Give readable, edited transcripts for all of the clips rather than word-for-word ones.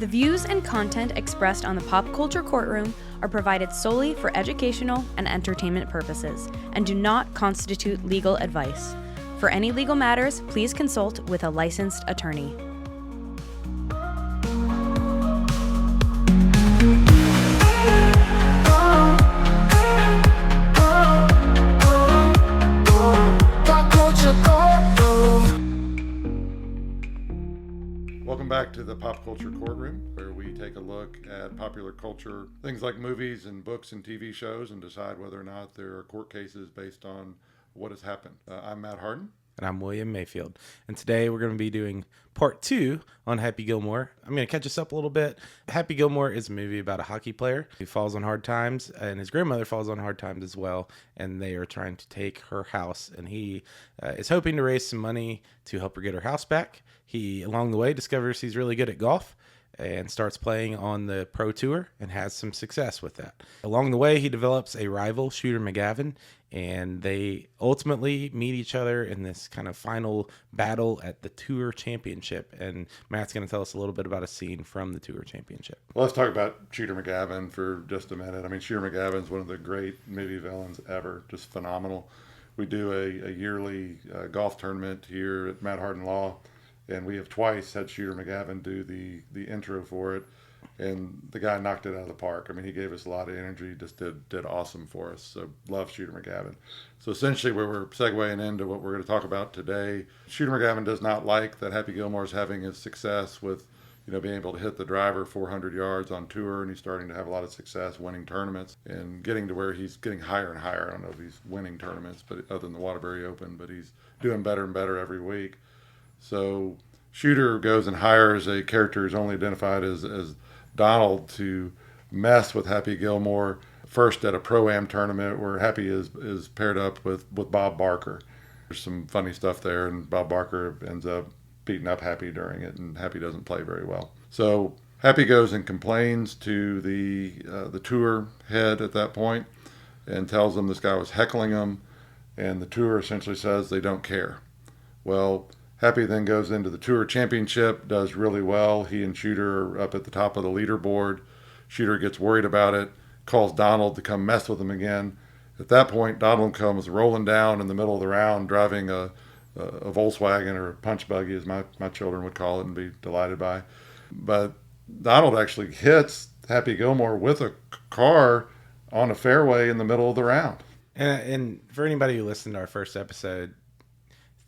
The views and content expressed on the Pop Culture Courtroom are provided solely for educational and entertainment purposes and do not constitute legal advice. For any legal matters, please consult with a licensed attorney. Welcome back to the Pop Culture Courtroom, where we take a look at popular culture, things like movies and books and TV shows, and decide whether or not there are court cases based on what has happened. I'm Matt Hardin. And I'm William Mayfield. And today we're going to be doing part 2 on Happy Gilmore. I'm going to catch us up a little bit. Happy Gilmore is a movie about a hockey player who falls on hard times, and his grandmother falls on hard times as well. And they are trying to take her house, and he is hoping to raise some money to help her get her house back. He, along the way, discovers he's really good at golf and starts playing on the pro tour and has some success with that. Along the way, he develops a rival, Shooter McGaven, and they ultimately meet each other in this kind of final battle at the tour championship. And Matt's going to tell us a little bit about a scene from the tour championship. Well, let's talk about Shooter McGaven for just a minute. I mean, Shooter McGaven's one of the great movie villains ever, just phenomenal. We do a yearly golf tournament here at Matt Hardin Law, and we have twice had Shooter McGaven do the intro for it, and the guy knocked it out of the park. I mean, he gave us a lot of energy, just did awesome for us. So love Shooter McGaven. So essentially, where we're segueing into what we're going to talk about today, Shooter McGaven does not like that Happy Gilmore is having his success with, being able to hit the driver 400 yards on tour, and he's starting to have a lot of success winning tournaments and getting to where he's getting higher and higher. I don't know if he's winning tournaments, but other than the Waterbury Open, but he's doing better and better every week. So Shooter goes and hires a character who's only identified as Donald to mess with Happy Gilmore, first at a Pro-Am tournament where Happy is paired up with Bob Barker. There's some funny stuff there, and Bob Barker ends up beating up Happy during it, and Happy doesn't play very well. So Happy goes and complains to the tour head at that point and tells them this guy was heckling him, and the tour essentially says they don't care. Well, Happy then goes into the tour championship, does really well. He and Shooter are up at the top of the leaderboard. Shooter gets worried about it, calls Donald to come mess with him again. At that point, Donald comes rolling down in the middle of the round, driving a Volkswagen, or a punch buggy, as my children would call it and be delighted by. But Donald actually hits Happy Gilmore with a car on a fairway in the middle of the round. And for anybody who listened to our first episode,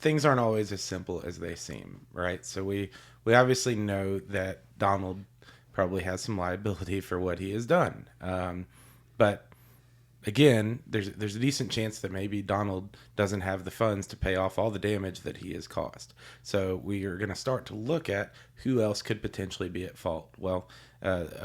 things aren't always as simple as they seem, right? So we obviously know that Donald probably has some liability for what he has done. But again, there's a decent chance that maybe Donald doesn't have the funds to pay off all the damage that he has caused. So we are going to start to look at who else could potentially be at fault. Well,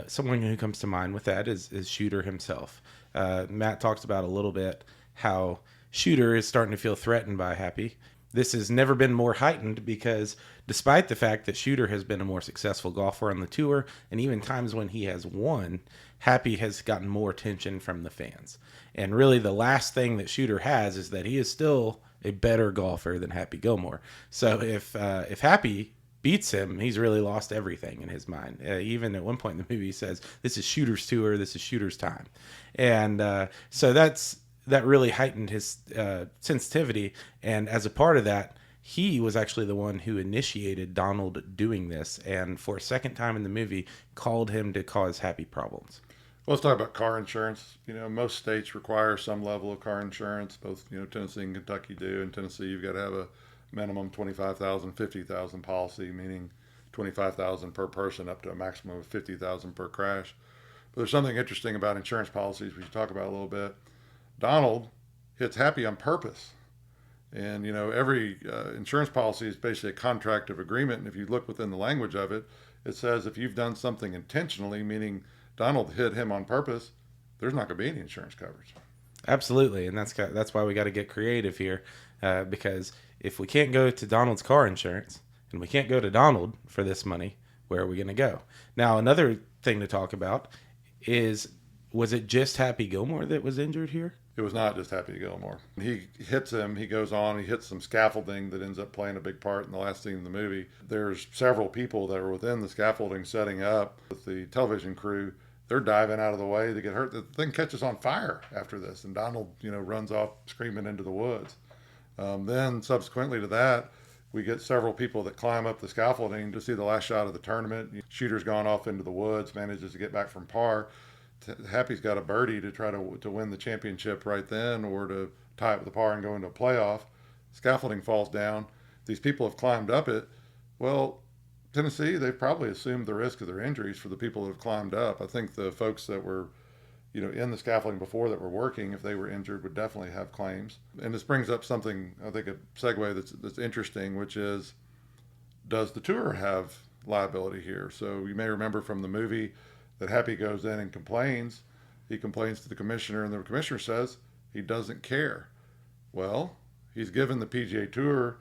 someone who comes to mind with that is Shooter himself. Matt talked about a little bit how Shooter is starting to feel threatened by Happy. This has never been more heightened because despite the fact that Shooter has been a more successful golfer on the tour, and even times when he has won, Happy has gotten more attention from the fans. And really the last thing that Shooter has is that he is still a better golfer than Happy Gilmore. So if Happy beats him, he's really lost everything in his mind. Even at one point in the movie he says, this is Shooter's tour, this is Shooter's time. And so that really heightened his sensitivity. And as a part of that, he was actually the one who initiated Donald doing this. And for a second time in the movie, called him to cause Happy problems. Well, let's talk about car insurance. Most states require some level of car insurance. Both, Tennessee and Kentucky do. In Tennessee, you've got to have a minimum $25,000, $50,000 policy, meaning $25,000 per person up to a maximum of $50,000 per crash. But there's something interesting about insurance policies we should talk about a little bit. Donald hits Happy on purpose. And, every insurance policy is basically a contract of agreement. And if you look within the language of it, it says if you've done something intentionally, meaning Donald hit him on purpose, there's not going to be any insurance coverage. Absolutely. And that's why we got to get creative here. Because if we can't go to Donald's car insurance and we can't go to Donald for this money, where are we going to go? Now, another thing to talk about is, was it just Happy Gilmore that was injured here? It was not just Happy Gilmore. He hits him, he goes on, he hits some scaffolding that ends up playing a big part in the last scene of the movie. There's several people that are within the scaffolding setting up with the television crew. They're diving out of the way. They get hurt. The thing catches on fire after this, and Donald, runs off screaming into the woods. Then subsequently to that, we get several people that climb up the scaffolding to see the last shot of the tournament. Shooter's gone off into the woods, manages to get back from par. Happy's got a birdie to try to win the championship right then, or to tie up the par and go into a playoff. Scaffolding falls down. These people have climbed up it. Well, Tennessee, they've probably assumed the risk of their injuries for the people that have climbed up. I think the folks that were, in the scaffolding before that were working, if they were injured, would definitely have claims. And this brings up something, I think, a segue that's interesting, which is, does the tour have liability here? So you may remember from the movie that Happy goes in and complains. He complains to the commissioner, and the commissioner says he doesn't care. Well, he's given the PGA Tour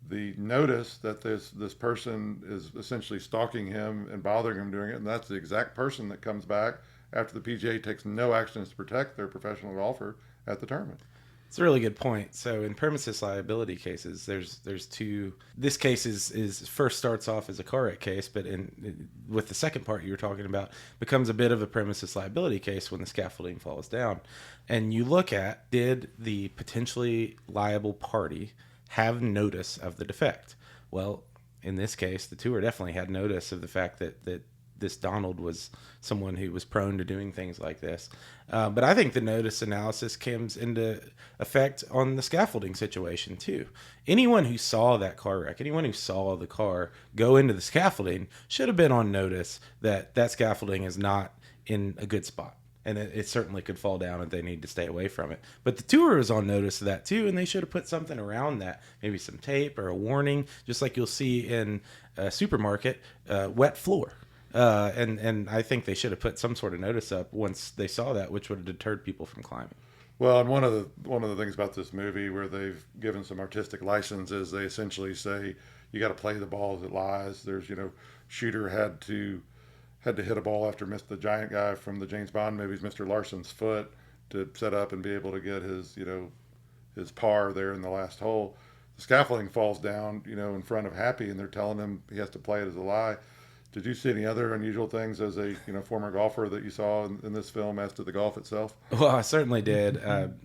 the notice that this person is essentially stalking him and bothering him doing it, and that's the exact person that comes back after the PGA takes no actions to protect their professional golfer at the tournament. It's a really good point. So in premises liability cases, there's two. This case is first starts off as a car wreck case, but with the second part you were talking about, becomes a bit of a premises liability case when the scaffolding falls down. And you look at, did the potentially liable party have notice of the defect? Well, in this case, the tour definitely had notice of the fact that this Donald was someone who was prone to doing things like this. But I think the notice analysis comes into effect on the scaffolding situation too. Anyone who saw that car wreck, anyone who saw the car go into the scaffolding, should have been on notice that that scaffolding is not in a good spot. And it certainly could fall down and they need to stay away from it. But the tour was on notice of that too, and they should have put something around that, maybe some tape or a warning, just like you'll see in a supermarket, wet floor. And I think they should have put some sort of notice up once they saw that, which would have deterred people from climbing. Well, and one of the things about this movie where they've given some artistic license is they essentially say you got to play the ball as it lies. There's Shooter had to hit a ball after missed the giant guy from the James Bond movies, Mr. Larson's foot, to set up and be able to get his his par there in the last hole. The scaffolding falls down in front of Happy, and they're telling him he has to play it as a lie. Did you see any other unusual things as a former golfer that you saw in this film as to the golf itself? Well, I certainly did.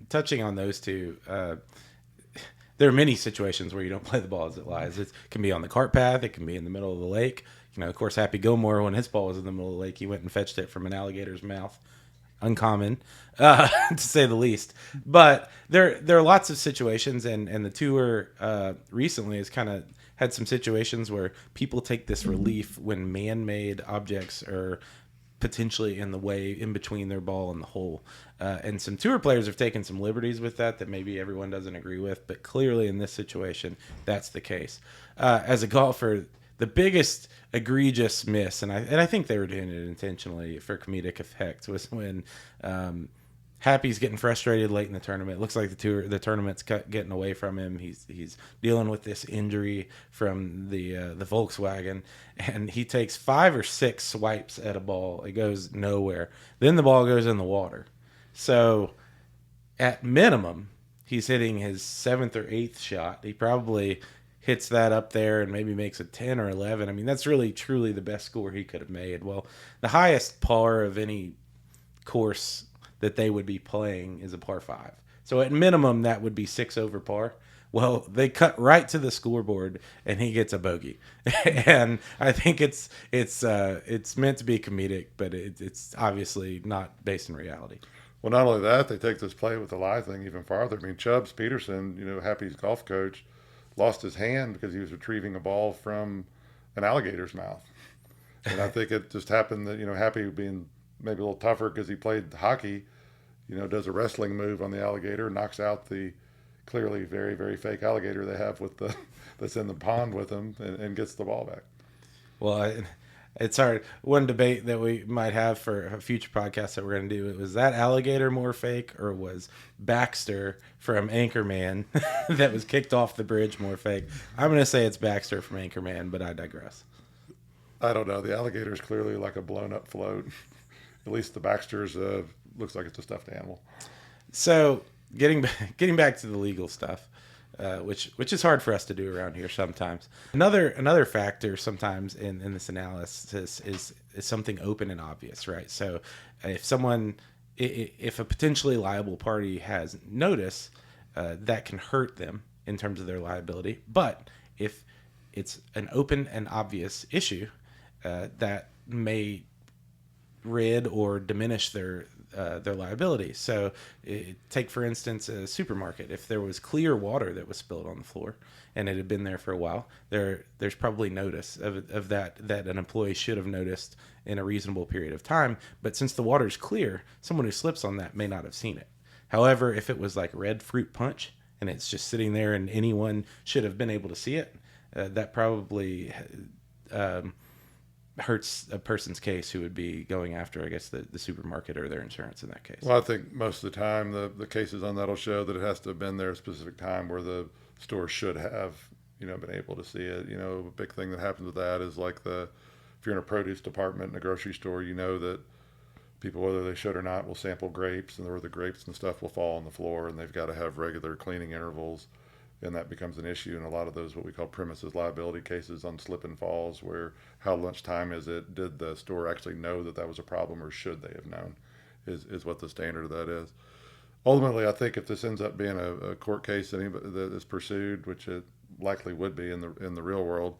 Touching on those two, there are many situations where you don't play the ball as it lies. It can be on the cart path. It can be in the middle of the lake. Of course, Happy Gilmore, when his ball was in the middle of the lake, he went and fetched it from an alligator's mouth. Uncommon, to say the least. But there are lots of situations, and the tour recently has kind of had some situations where people take this relief when man-made objects are potentially in the way in between their ball and the hole. And some tour players have taken some liberties with that maybe everyone doesn't agree with, but clearly in this situation, that's the case. As a golfer, the biggest egregious miss, and I think they were doing it intentionally for comedic effect, was when Happy's getting frustrated late in the tournament. It looks like the tournament's getting away from him. He's dealing with this injury from the Volkswagen, and he takes 5 or 6 swipes at a ball. It goes nowhere. Then the ball goes in the water. So at minimum, he's hitting his 7th or 8th shot. He probably hits that up there and maybe makes a 10 or 11. I mean, that's really truly the best score he could have made. Well, the highest par of any course that they would be playing is a par 5. So at minimum, that would be 6 over par. Well, they cut right to the scoreboard and he gets a bogey. And I think it's meant to be comedic, but it's obviously not based in reality. Well, not only that, they take this play with the lie thing even farther. I mean, Chubbs Peterson, Happy's golf coach, lost his hand because he was retrieving a ball from an alligator's mouth. And I think it just happened that, Happy being maybe a little tougher because he played hockey, does a wrestling move on the alligator, knocks out the clearly very, very fake alligator they have that's in the pond with him, and gets the ball back. Well, it's hard. One debate that we might have for a future podcast that we're going to do, was that alligator more fake, or was Baxter from Anchorman that was kicked off the bridge more fake? I'm going to say it's Baxter from Anchorman, but I digress. I don't know. The alligator is clearly like a blown up float. At least the Baxter's looks like it's a stuffed animal. So getting back to the legal stuff, which is hard for us to do around here sometimes. Another factor sometimes in this analysis is something open and obvious, right? So if a potentially liable party has notice, that can hurt them in terms of their liability. But if it's an open and obvious issue, that may rid or diminish their liability. So take, for instance, a supermarket. If there was clear water that was spilled on the floor and it had been there for a while, there's probably notice of that an employee should have noticed in a reasonable period of time. But since the water's clear, someone who slips on that may not have seen it. However, if it was like red fruit punch and it's just sitting there and anyone should have been able to see it, that probably hurts a person's case who would be going after, I guess, the supermarket or their insurance in that case. Well, I think most of the time the cases on that will show that it has to have been there a specific time where the store should have, been able to see it. A big thing that happens with that is like if you're in a produce department in a grocery store, that people, whether they should or not, will sample grapes, and where the grapes and stuff will fall on the floor, and they've got to have regular cleaning intervals. And that becomes an issue in a lot of those what we call premises liability cases on slip and falls, where how much time is it? Did the store actually know that was a problem, or should they have known? Is what the standard of that is. Ultimately, I think if this ends up being a court case that is pursued, which it likely would be in the real world,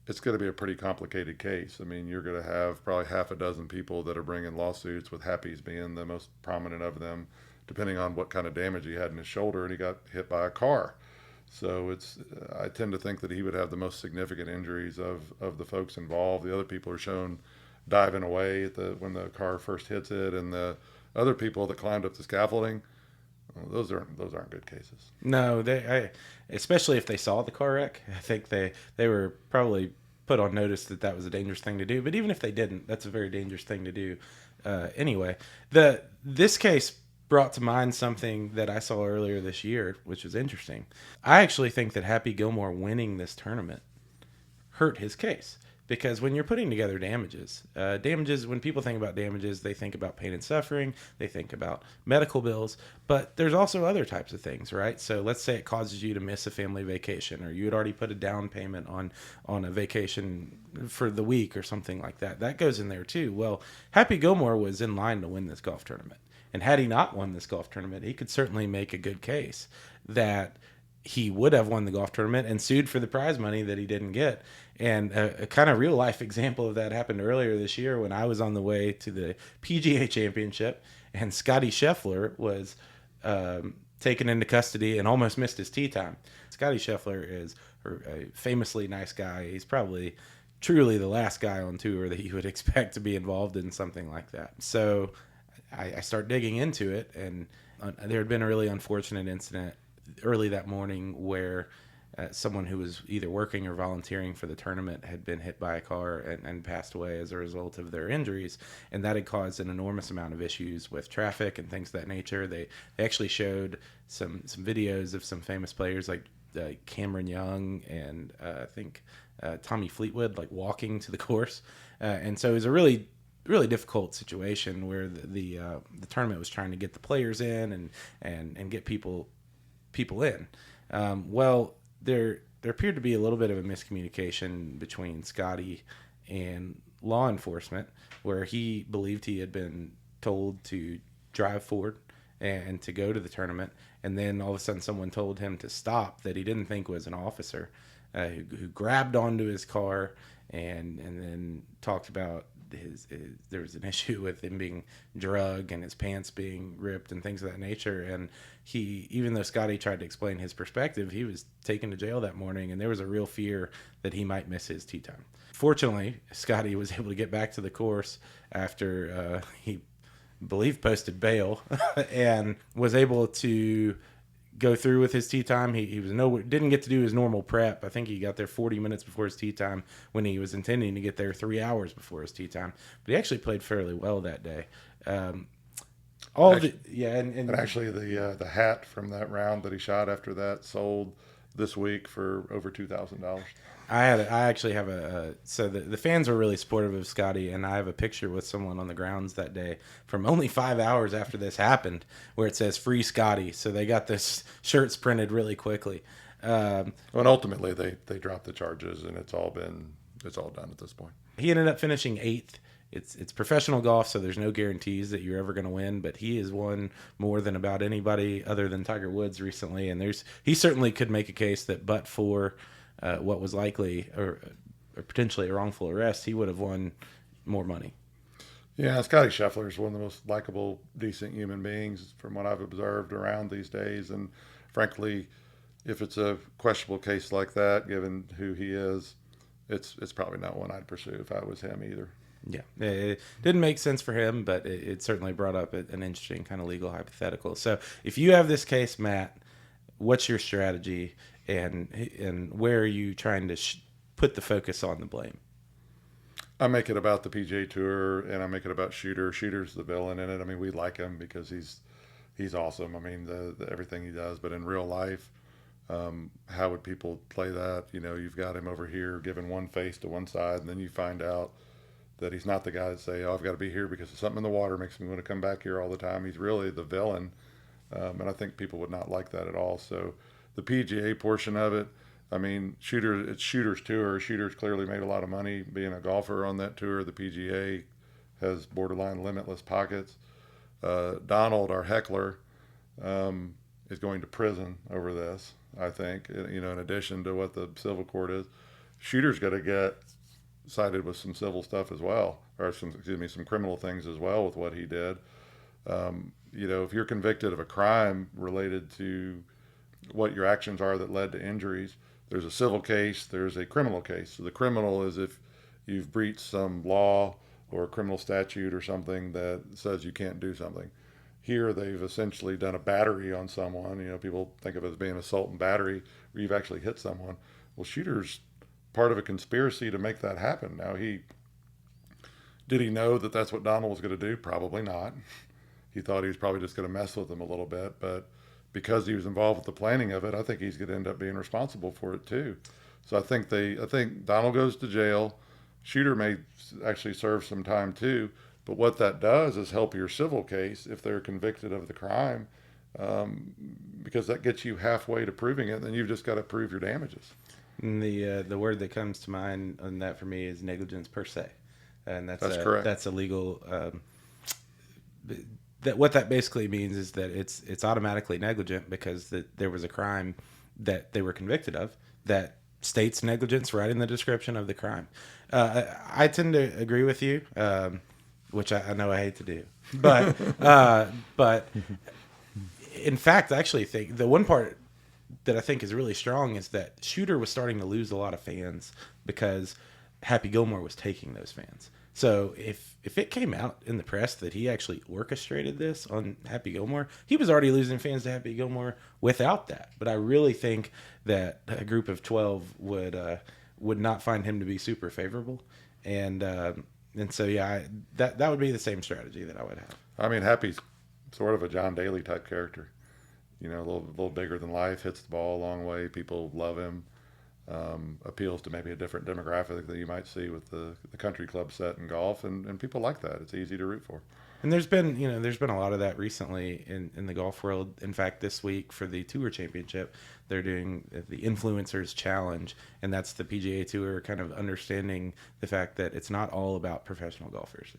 it's going to be a pretty complicated case. I mean, you're going to have probably half a dozen people that are bringing lawsuits, with Happy's being the most prominent of them, depending on what kind of damage he had in his shoulder, and he got hit by a car. So I tend to think that he would have the most significant injuries of the folks involved. The other people are shown diving away when the car first hits it, and the other people that climbed up the scaffolding, those aren't good cases. No, especially if they saw the car wreck, I think they were probably put on notice that was a dangerous thing to do. But even if they didn't, that's a very dangerous thing to do anyway. This case brought to mind something that I saw earlier this year, which was interesting. I actually think that Happy Gilmore winning this tournament hurt his case, because when you're putting together damages, when people think about damages, they think about pain and suffering, they think about medical bills, but there's also other types of things, right? So let's say it causes you to miss a family vacation, or you had already put a down payment on a vacation for the week or something like that. That goes in there too. Well, Happy Gilmore was in line to win this golf tournament. And had he not won this golf tournament, he could certainly make a good case that he would have won the golf tournament and sued for the prize money that he didn't get. And a kind of real life example of that happened earlier this year when I was on the way to the PGA Championship, and Scotty Scheffler was taken into custody and almost missed his tee time. Scotty Scheffler is a famously nice guy. He's probably truly the last guy on tour that you would expect to be involved in something like that. So I start digging into it, and there had been a really unfortunate incident early that morning where someone who was either working or volunteering for the tournament had been hit by a car and passed away as a result of their injuries, and that had caused an enormous amount of issues with traffic and things of that nature. They actually showed some videos of some famous players like Cameron Young and I think Tommy Fleetwood walking to the course, and so it was a really difficult situation where the tournament was trying to get the players in and get people in. Well, there appeared to be a little bit of a miscommunication between Scotty and law enforcement, where he believed he had been told to drive forward and to go to the tournament, and then all of a sudden someone told him to stop that he didn't think was an officer, who grabbed onto his car and then talked about there was an issue with him being drugged and his pants being ripped and things of that nature. And even though Scotty tried to explain his perspective, he was taken to jail that morning, and there was a real fear that he might miss his tee time. Fortunately, Scotty was able to get back to the course after he, I believe, posted bail and was able to go through with his tee time. He didn't get to do his normal prep. I think he got there 40 minutes before his tee time when he was intending to get there 3 hours before his tee time. But he actually played fairly well that day. Actually, the hat from that round that he shot after that sold this week for over $2,000. I actually have so the fans were really supportive of Scotty, and I have a picture with someone on the grounds that day from only 5 hours after this happened, where it says "Free Scotty." So they got this shirts printed really quickly. And ultimately, they dropped the charges, and it's all done at this point. He ended up finishing 8th. It's professional golf, so there's no guarantees that you're ever going to win. But he has won more than about anybody other than Tiger Woods recently, and he certainly could make a case that, but for what was likely or potentially a wrongful arrest, he would have won more money. Yeah, Scotty Scheffler is one of the most likable, decent human beings from what I've observed around these days. And frankly, if it's a questionable case like that, given who he is, it's probably not one I'd pursue if I was him either. Yeah, it didn't make sense for him, but it certainly brought up an interesting kind of legal hypothetical. So if you have this case, Matt, what's your strategy, and where are you trying to put the focus on the blame? I make it about the PGA Tour, and I make it about Shooter. Shooter's the villain in it. I mean, we like him because he's awesome. I mean, the everything he does. But in real life, how would people play that? You know, you've got him over here giving one face to one side, and then you find out that he's not the guy that say, "Oh, I've got to be here because something in the water makes me want to come back here all the time." He's really the villain, and I think people would not like that at all. So the PGA portion of it, I mean, it's Shooter's tour. Shooter's clearly made a lot of money being a golfer on that tour. The PGA has borderline limitless pockets. Donald, our heckler, is going to prison over this, I think, you know, in addition to what the civil court is. Shooter's got to get cited with some civil stuff as well, or some criminal things as well with what he did. You know, if you're convicted of a crime related to what your actions are that led to injuries, there's a civil case, there's a criminal case. So the criminal is if you've breached some law or a criminal statute or something that says you can't do something. Here, they've essentially done a battery on someone. You know, people think of it as being assault and battery, where you've actually hit someone. Well, Shooter's part of a conspiracy to make that happen. Now, did he know that that's what Donald was going to do? Probably not. He thought he was probably just going to mess with him a little bit, but because he was involved with the planning of it, I think he's going to end up being responsible for it too. So I think Donald goes to jail. Shooter may actually serve some time too, but what that does is help your civil case if they're convicted of the crime, because that gets you halfway to proving it. Then you've just got to prove your damages. And the word that comes to mind on that for me is negligence per se, and that's correct. That's a legal. That what that basically means is that it's automatically negligent because there was a crime that they were convicted of that states negligence right in the description of the crime. I tend to agree with you, which I know I hate to do, but in fact, I actually think the one part that I think is really strong is that Shooter was starting to lose a lot of fans because Happy Gilmore was taking those fans. So if it came out in the press that he actually orchestrated this on Happy Gilmore, he was already losing fans to Happy Gilmore without that. But I really think that a group of 12 would not find him to be super favorable, and so yeah, that would be the same strategy that I would have. I mean, Happy's sort of a John Daly type character. You know, a little bigger than life, hits the ball a long way. People love him. Appeals to maybe a different demographic that you might see with the country club set in golf, and people like that. It's easy to root for. And there's been a lot of that recently in the golf world. In fact, this week for the Tour Championship, they're doing the Influencers Challenge, and that's the PGA Tour kind of understanding the fact that it's not all about professional golfers.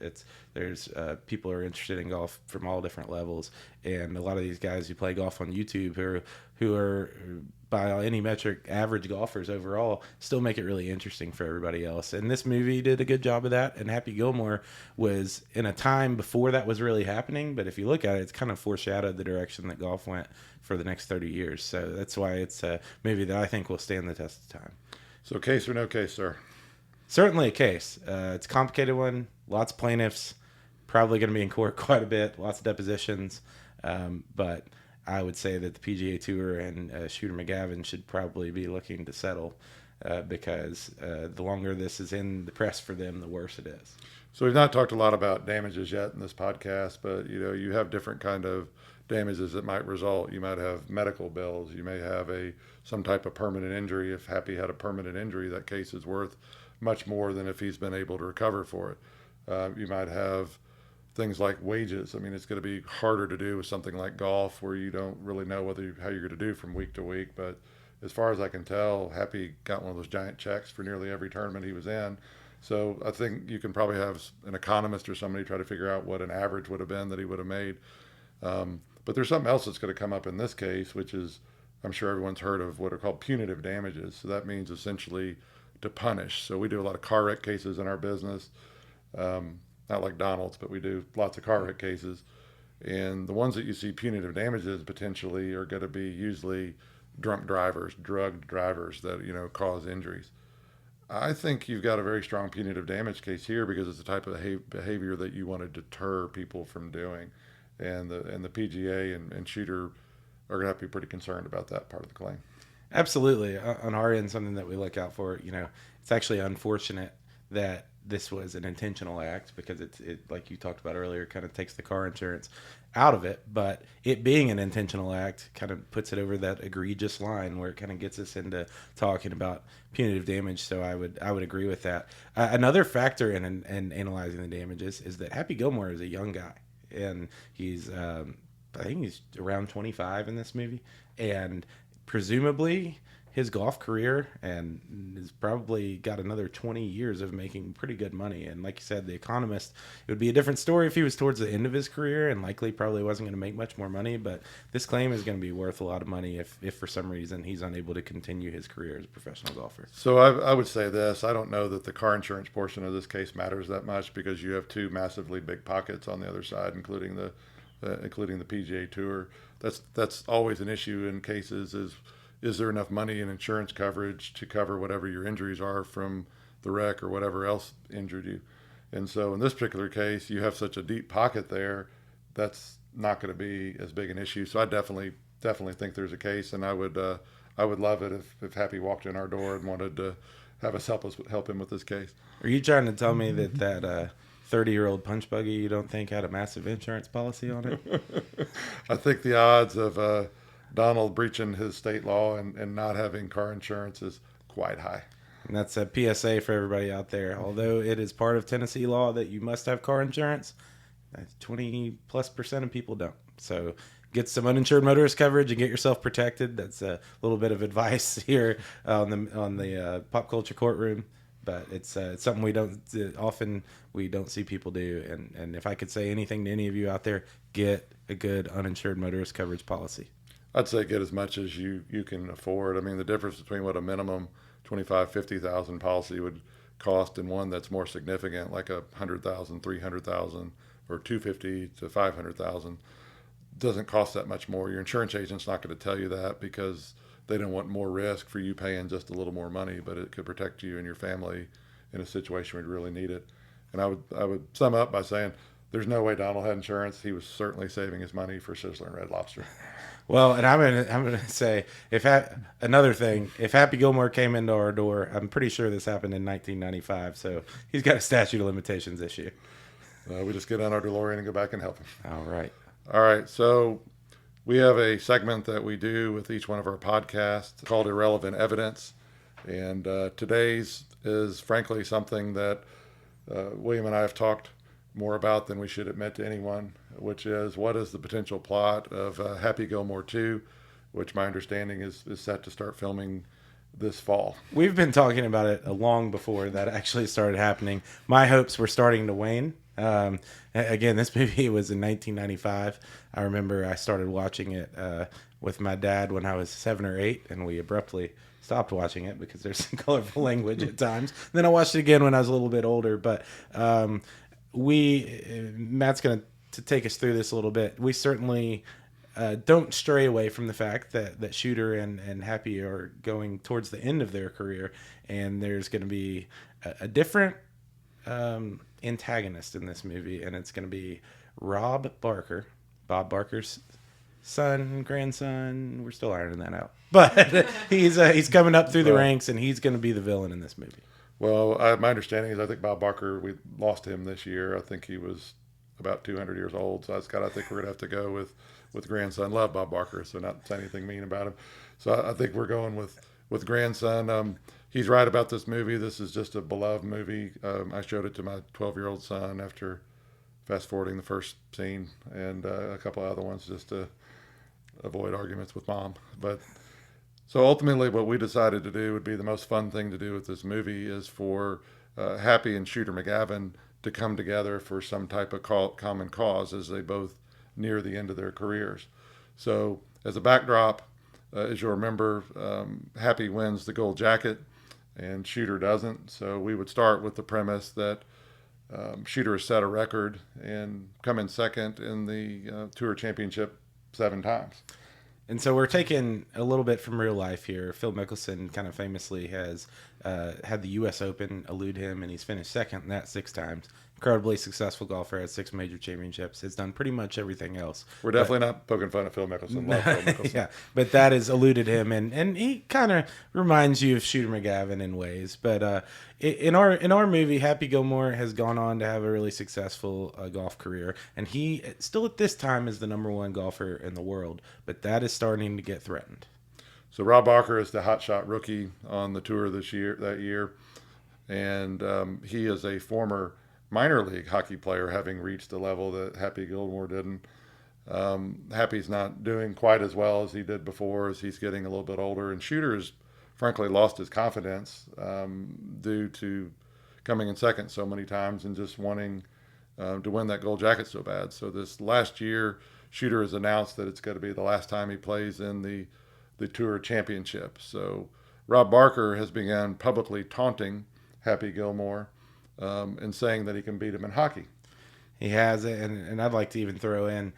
There's people who are interested in golf from all different levels, and a lot of these guys who play golf on YouTube who are by any metric average golfers overall still make it really interesting for everybody else. And this movie did a good job of that, and Happy Gilmore was in a time before that was really happening, but if you look at it, it's kind of foreshadowed the direction that golf went for the next 30 years. So that's why it's a movie that I think will stand the test of time. So case or no case, sir? Certainly a case. It's a complicated one, lots of plaintiffs, probably going to be in court quite a bit, lots of depositions, but I would say that the PGA Tour and Shooter McGaven should probably be looking to settle because the longer this is in the press for them, the worse it is. So we've not talked a lot about damages yet in this podcast, but you have different kind of damages that might result. You might have medical bills. You may have some type of permanent injury. If Happy had a permanent injury, that case is worth much more than if he's been able to recover for it. You might have things like wages. I mean, it's going to be harder to do with something like golf where you don't really know how you're going to do from week to week. But as far as I can tell, Happy got one of those giant checks for nearly every tournament he was in. So I think you can probably have an economist or somebody try to figure out what an average would have been that he would have made. But there's something else that's going to come up in this case, which is, I'm sure everyone's heard of what are called punitive damages. So that means essentially to punish. So we do a lot of car wreck cases in our business, not like Donald's, but we do lots of car wreck cases. And the ones that you see punitive damages potentially are going to be usually drunk drivers, drugged drivers that, cause injuries. I think you've got a very strong punitive damage case here because it's the type of behavior that you want to deter people from doing. And the PGA and Shooter are going to have to be pretty concerned about that part of the claim. Absolutely. On our end, something that we look out for, it's actually unfortunate that this was an intentional act because it like you talked about earlier, kind of takes the car insurance out of it. But it being an intentional act kind of puts it over that egregious line where it kind of gets us into talking about punitive damage. So I would agree with that. Another factor in analyzing the damages is that Happy Gilmore is a young guy, and he's I think he's around 25 in this movie, and presumably his golf career and has probably got another 20 years of making pretty good money. And like you said, The Economist, it would be a different story if he was towards the end of his career and likely probably wasn't going to make much more money. But this claim is going to be worth a lot of money if for some reason he's unable to continue his career as a professional golfer. So I would say this. I don't know that the car insurance portion of this case matters that much because you have two massively big pockets on the other side, including the PGA Tour. That's always an issue in cases is there enough money in insurance coverage to cover whatever your injuries are from the wreck or whatever else injured you? And so in this particular case, you have such a deep pocket there, that's not going to be as big an issue. So I definitely think there's a case, and I would love it if Happy walked in our door and wanted to have us help him with this case. Are you trying to tell me that 30-year-old punch buggy you don't think had a massive insurance policy on it? I think the odds of Donald breaching his state law and not having car insurance is quite high. And that's a PSA for everybody out there. Although it is part of Tennessee law that you must have car insurance, 20+% of people don't. So get some uninsured motorist coverage and get yourself protected. That's a little bit of advice here on the Pop Culture Courtroom. But it's something we don't see people do. And if I could say anything to any of you out there, get a good uninsured motorist coverage policy. I'd say get as much as you can afford. I mean, the difference between what a minimum $25,000-$50,000 policy would cost and one that's more significant, like $100,000, $300,000, or $250,000 to $500,000, doesn't cost that much more. Your insurance agent's not going to tell you that because they don't want more risk for you paying just a little more money, but it could protect you and your family in a situation where you really need it. And I would sum up by saying there's no way Donald had insurance. He was certainly saving his money for Sizzler and Red Lobster. Well, and I'm gonna say if Happy Gilmore came into our door, I'm pretty sure this happened in 1995, so he's got a statute of limitations issue. We just get on our DeLorean and go back and help him. All right. So we have a segment that we do with each one of our podcasts called Irrelevant Evidence, and today's is frankly something that William and I have talked more about than we should admit to anyone, which is what is the potential plot of Happy Gilmore 2, which my understanding is set to start filming this fall. We've been talking about it long before that actually started happening. My hopes were starting to wane. Again, this movie was in 1995. I remember I started watching it with my dad when I was 7 or 8, and we abruptly stopped watching it because there's some colorful language at times. Then I watched it again when I was a little bit older, but Matt's going to take us through this a little bit. We certainly don't stray away from the fact that Shooter and Happy are going towards the end of their career, and there's going to be a different antagonist in this movie, and it's going to be Bob Barker's son, grandson. We're still ironing that out, but he's coming up through the ranks, and he's going to be the villain in this movie. Well, my understanding is I think Bob Barker, we lost him this year. I think he was about 200 years old. So I think we're gonna have to go with grandson. Love Bob Barker, so not say anything mean about him. So I think we're going with grandson. He's right about this movie. This is just a beloved movie. I showed it to my 12-year-old son after fast forwarding the first scene and a couple other ones just to avoid arguments with mom. But so ultimately, what we decided to do would be the most fun thing to do with this movie is for Happy and Shooter McGaven to come together for some type of common cause as they both near the end of their careers. So as a backdrop, as you'll remember, Happy wins the gold jacket and Shooter doesn't. So we would start with the premise that Shooter has set a record and come in second in the Tour Championship 7 times. And so we're taking a little bit from real life here. Phil Mickelson kind of famously has had the U.S. Open elude him, and he's finished second in that 6 times. Incredibly successful golfer, has 6 major championships. Has done pretty much everything else. We're definitely not poking fun at Phil Mickelson. Love Phil Mickelson. Yeah, but that has eluded him, and he kind of reminds you of Shooter McGaven in ways. But in our movie, Happy Gilmore has gone on to have a really successful golf career, and he still at this time is the #1 golfer in the world. But that is starting to get threatened. So Rob Barker is the hotshot rookie on the tour that year, and he is a former minor league hockey player, having reached a level that Happy Gilmore didn't. Happy's not doing quite as well as he did before, as he's getting a little bit older, and Shooter's frankly lost his confidence due to coming in second so many times and just wanting to win that gold jacket so bad. So this last year, Shooter has announced that it's going to be the last time he plays in the Tour Championship. So Rob Barker has begun publicly taunting Happy Gilmore and saying that he can beat him in hockey. He has it, and I'd like to even throw in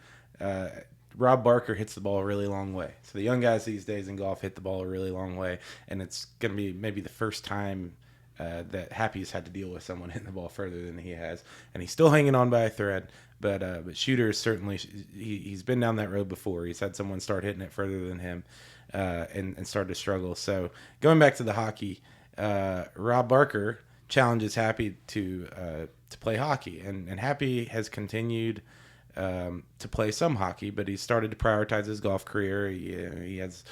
Rob Barker hits the ball a really long way. So the young guys these days in golf hit the ball a really long way, and it's going to be maybe the first time that Happy's had to deal with someone hitting the ball further than he has, and he's still hanging on by a thread. But Shooter is certainly he's been down that road before. He's had someone start hitting it further than him and started to struggle. So going back to the hockey, Rob Barker challenges Happy to play hockey, and Happy has continued to play some hockey, but he's started to prioritize his golf career. He has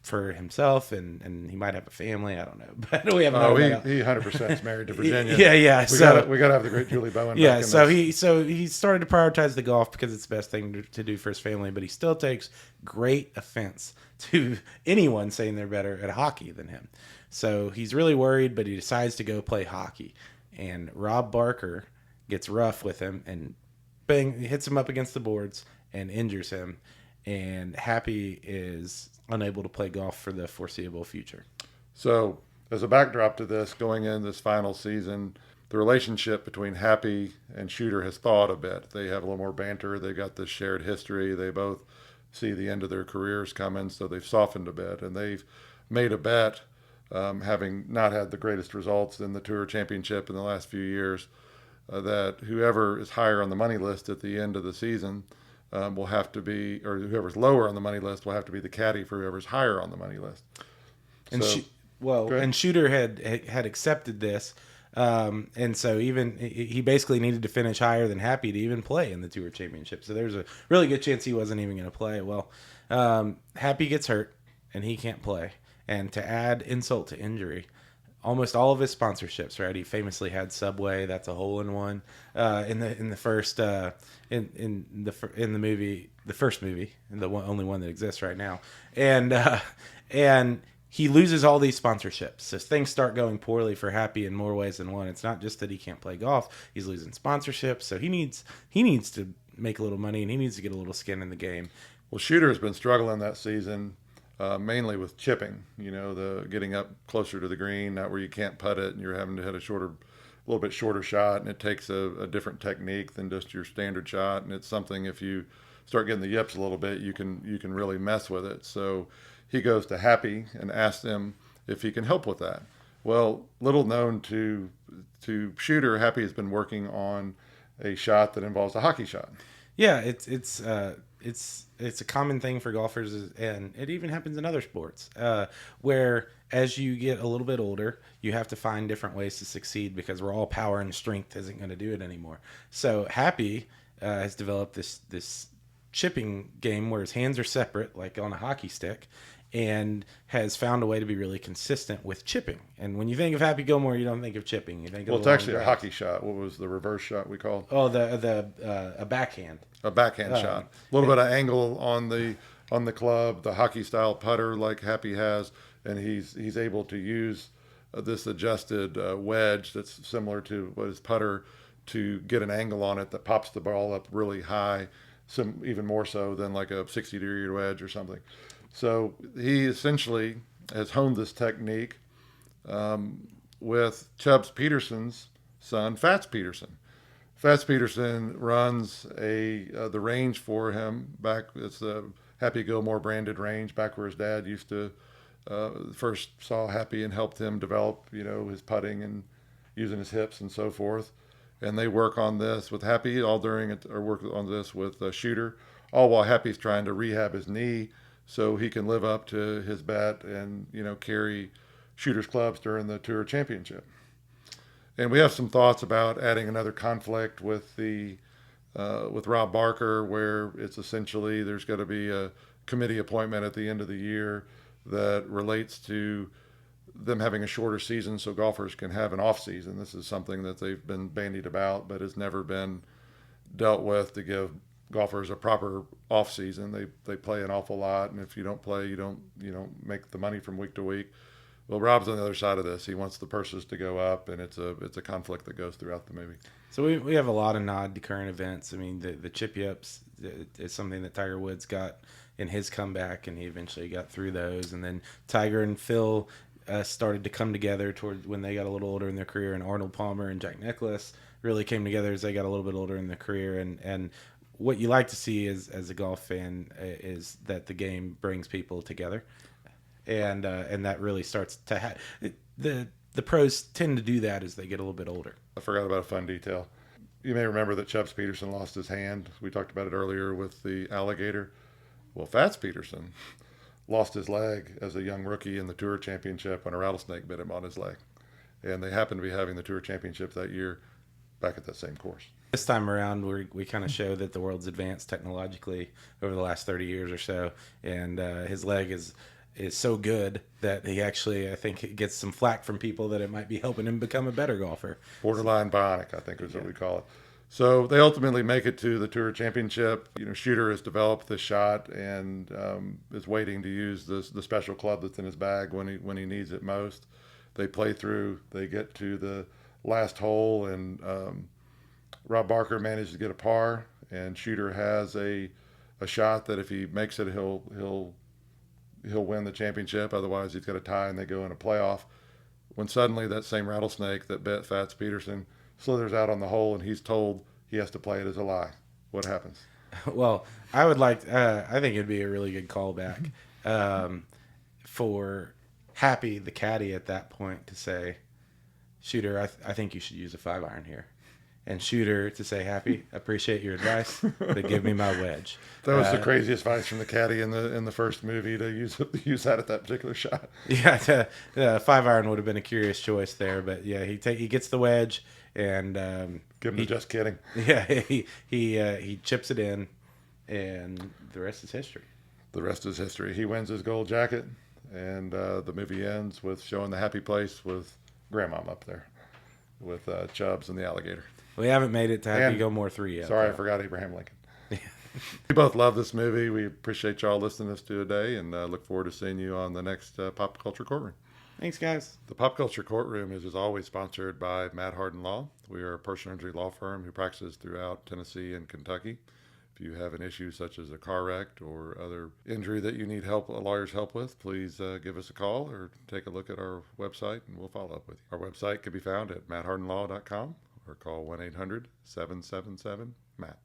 for himself, and he might have a family. I don't know, but we haven't. He 100% is married to Virginia. Yeah. We got to have the great Julie Bowen. Yeah, he started to prioritize the golf because it's the best thing to do for his family. But he still takes great offense to anyone saying they're better at hockey than him. So he's really worried, but he decides to go play hockey. And Rob Barker gets rough with him and bang, hits him up against the boards and injures him. And Happy is unable to play golf for the foreseeable future. So as a backdrop to this, going in this final season, the relationship between Happy and Shooter has thawed a bit. They have a little more banter. They've got this shared history. They both see the end of their careers coming, so they've softened a bit. And they've made a bet, having not had the greatest results in the Tour Championship in the last few years, that whoever is higher on the money list at the end of the season will have to be, or whoever's lower on the money list will have to be the caddy for whoever's higher on the money list. And and Shooter had accepted this, and so even he basically needed to finish higher than Happy to even play in the Tour Championship. So there's a really good chance he wasn't even going to play. Well, Happy gets hurt and he can't play, and to add insult to injury, almost all of his sponsorships, right? He famously had Subway. That's a hole-in-one in the first in the movie, the first movie, and the only one that exists right now. And he loses all these sponsorships. So things start going poorly for Happy in more ways than one. It's not just that he can't play golf; he's losing sponsorships. So he needs to make a little money, and he needs to get a little skin in the game. Well, Shooter has been struggling that season. Mainly with chipping, the getting up closer to the green, not where you can't putt it and you're having to hit a little bit shorter shot, and it takes a different technique than just your standard shot. And it's something, if you start getting the yips a little bit, you can really mess with it. So he goes to Happy and asks him if he can help with that. Well, little known to Shooter, Happy has been working on a shot that involves a hockey shot. Yeah, it's a common thing for golfers, and it even happens in other sports, where as you get a little bit older, you have to find different ways to succeed because we're all power and strength isn't going to do it anymore. So Happy has developed this chipping game where his hands are separate, like on a hockey stick, and has found a way to be really consistent with chipping. And when you think of Happy Gilmore, you don't think of chipping. You think of Well, it's actually a hockey shot. What was the reverse shot we called? Oh, a backhand. A backhand shot. A little bit of angle on the club, the hockey style putter like Happy has, and he's able to use this adjusted wedge that's similar to what his putter to get an angle on it that pops the ball up really high, some even more so than like a 60-degree wedge or something. So he essentially has honed this technique with Chubbs Peterson's son, Fats Peterson. Fats Peterson runs the range for him back. It's the Happy Gilmore branded range back where his dad used to first saw Happy and helped him develop, his putting and using his hips and so forth. And they work on this with Happy all during it, or work on this with Shooter, all while Happy's trying to rehab his knee so he can live up to his bet and carry Shooter's clubs during the Tour Championship. And we have some thoughts about adding another conflict with with Rob Barker, where it's essentially there's got to be a committee appointment at the end of the year that relates to them having a shorter season so golfers can have an off season. This is something that they've been bandied about, but has never been dealt with to give golfers a proper off season. They play an awful lot, and if you don't play, you don't make the money from week to week. Well, Rob's on the other side of this. He wants the purses to go up, and it's a conflict that goes throughout the movie. So we have a lot of nod to current events. I mean, the chippy-ups is something that Tiger Woods got in his comeback, and he eventually got through those. And then Tiger and Phil started to come together toward when they got a little older in their career, and Arnold Palmer and Jack Nicklaus really came together as they got a little bit older in their career. And what you like to see as a golf fan is that the game brings people together. And that really starts to the pros tend to do that as they get a little bit older. I forgot about a fun detail. You may remember that Chubbs Peterson lost his hand. We talked about it earlier with the alligator. Well, Fats Peterson lost his leg as a young rookie in the Tour Championship when a rattlesnake bit him on his leg. And they happened to be having the Tour Championship that year back at that same course. This time around, we kind of show that the world's advanced technologically over the last 30 years or so. And his leg is so good that he actually, I think, it gets some flack from people that it might be helping him become a better golfer. Borderline bionic, I think is what we call it. So they ultimately make it to the Tour Championship. Shooter has developed this shot and is waiting to use the special club that's in his bag when he needs it most. They play through. They get to the last hole, and Rob Barker managed to get a par, and Shooter has a shot that if he makes it, he'll win the championship. Otherwise, he's got a tie, and they go in a playoff. When suddenly that same rattlesnake that bit Fats Peterson slithers out on the hole, and he's told he has to play it as a lie. What happens? Well, I think it'd be a really good callback for Happy, the caddy, at that point to say, Shooter, I think you should use a 5-iron here. And Shooter to say, Happy, appreciate your advice, but give me my wedge. That was the craziest advice from the caddy in the first movie to use that at that particular shot. Yeah, 5-iron would have been a curious choice there, but yeah, he gets the wedge and give him the just kidding. Yeah, he chips it in, and the rest is history. The rest is history. He wins his gold jacket, and the movie ends with showing the happy place with Grandmom up there with Chubbs and the alligator. We haven't made it to Happy Gilmore 3 yet. Sorry, I forgot Abraham Lincoln. We both love this movie. We appreciate y'all listening to us today, and look forward to seeing you on the next Pop Culture Courtroom. Thanks, guys. The Pop Culture Courtroom is, as always, sponsored by Matt Hardin Law. We are a personal injury law firm who practices throughout Tennessee and Kentucky. If you have an issue such as a car wreck or other injury that you need a lawyer's help with, please give us a call or take a look at our website, and we'll follow up with you. Our website can be found at matthardinlaw.com or call 1-800-777-MATT.